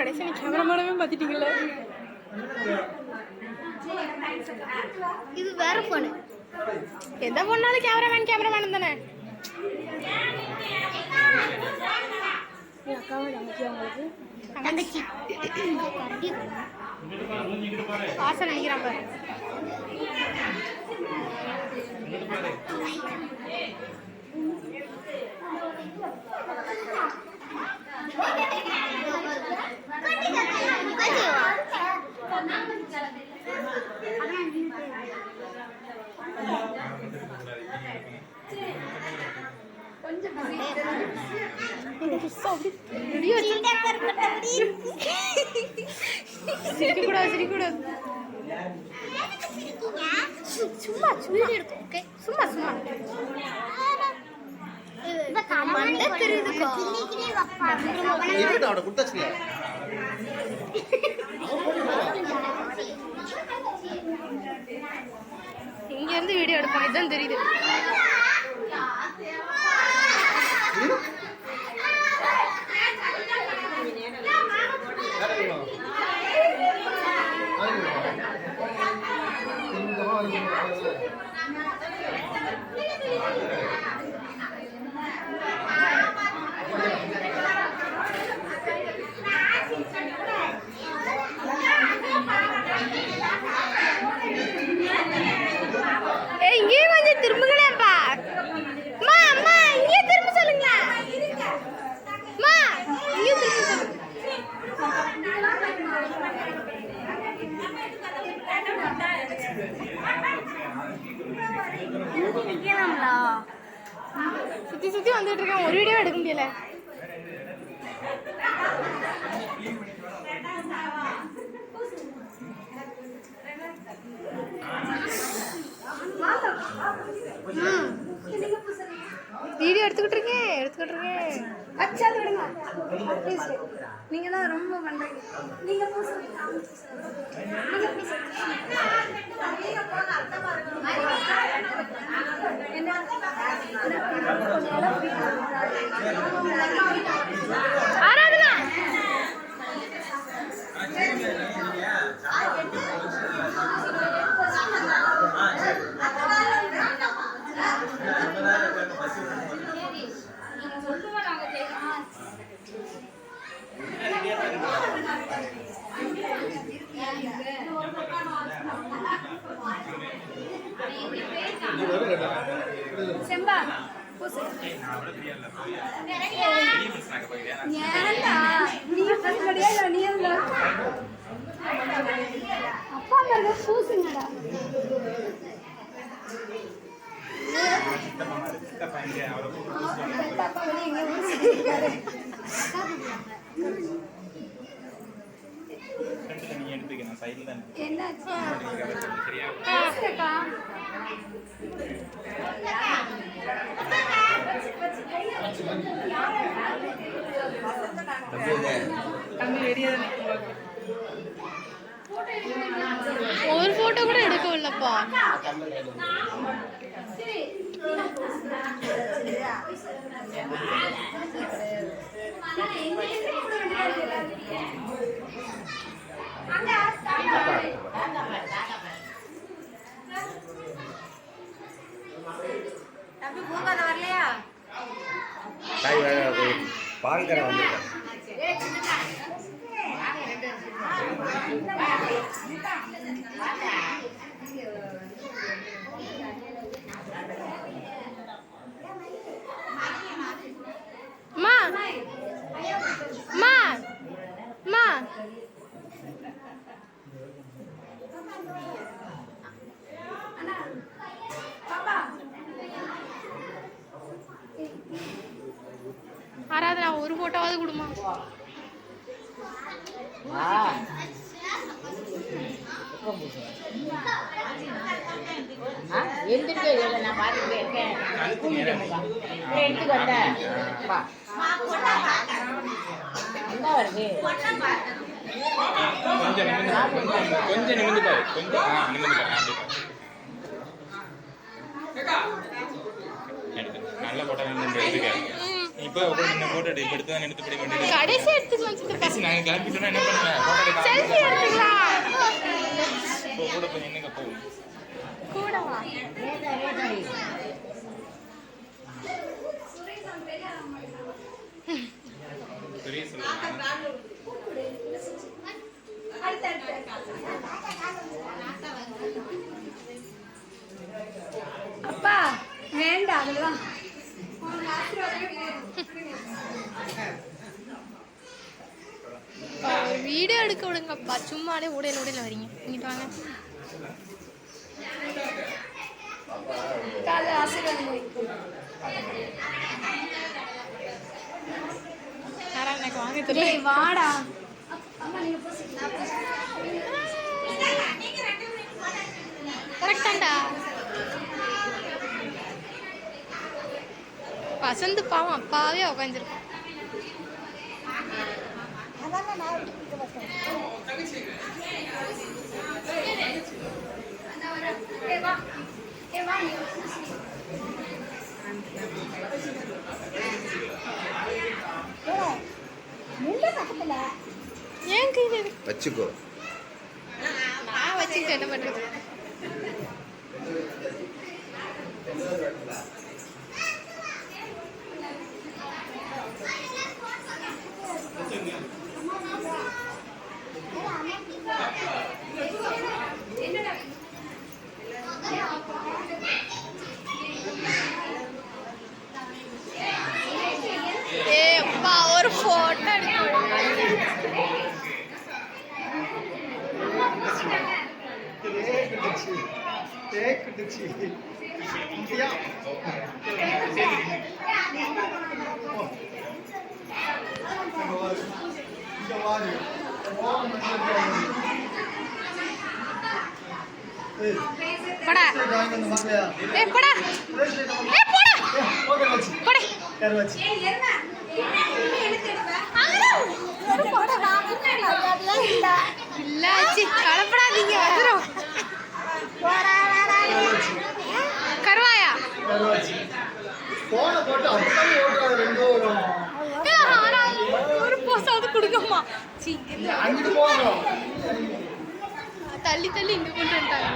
கடைசி கேமராமேனவே மாத்திட்டீங்கல்ல. இது வேற போன். எந்த பொண்ணாலும் கேமராமேன் தானே. அக்காவை தங்கச்சி உங்களுக்கு ஆசை நினைக்கிறான் பாரு. சிரிக்கூடாது. சும்மா சும்மா இங்க இருந்து வீடியோ எடுப்போம். இதுதான் தெரியுது. இங்கே கொஞ்சம் திரும்புங்களேப்பா. அம்மா இங்கே திரும்ப சொல்லுங்களா. அம்மா இங்கே திரும்ப சொல்லுங்க. சுத்தி வந்துட்டு இருக்கேன். ஒரு வீடியோ எடுக்க முடியல. வீடியோ எடுத்துக்கிட்டு இருக்கேன். அச்சா விடுங்க ப்ளீஸ். நீங்க தான் ரொம்ப பண்றீங்க. நீங்க ஆராதனா செம்பா அப்பா பூசுங்கடா. ஒரு போட்டோ கூட எடுக்கவில்லப்பா. வரலையா பால்கரை வந்து ஆராதனா ஒரு போட்டோவாவது கொடுமா. நான் பார்த்துட்டு இருக்கேன். எடுத்துக்கு வந்தேன் வருது. கொஞ்சம் நிமிந்து பாரு. நல்ல போட்டோ எடுத்துக்க. இப்போ உட்காந்து போட்டோ எடு. இப்போ எடுத்து தான் எடுத்து பிடிக்க வேண்டியது. கடைசி எடுத்துக்கலாம் சித்தப்பா. கடைசி நாங்கள் கிளம்பிட்டோம்னா என்ன பண்ணுவேன்? போட்டோ எடுக்க செல்ஃபி எடுத்துக்கலாம். இப்போ கூட போய் என்னங்க போகும்? கூட வா. பெரிய சொல்லுங்க. அப்பா வேண்டாம் அதெல்லாம். வீடியோ எடுக்க விடுங்கப்பா. சும்மாலே உடையில உடையில வரீங்க. இங்கிட்டு வாங்க. எனக்கு வாங்க தெரியல. வாடா கரெக்டாண்டா. வசந்து பாவம் அப்பாவே உட்காந்துருக்கோம். ஏன் கையில வச்சுக்கோ. நான் வச்சுக்கிட்டு என்ன பண்றது? அப்பா ஒரு போட்டோ படா ஏய் படா ஏய் படா படா கர்வச்சி இல்ல சி கலப்படாதீங்க வந்துரும். கருவாயா போன போட்டு அப்படியே ஓடுறாரு ரெண்டு ஒரு போசாவது கொடுங்கம்மா. அங்கிட்டு போங்க. தள்ளி தள்ளி இங்க கொண்டு வந்துட்டாங்க.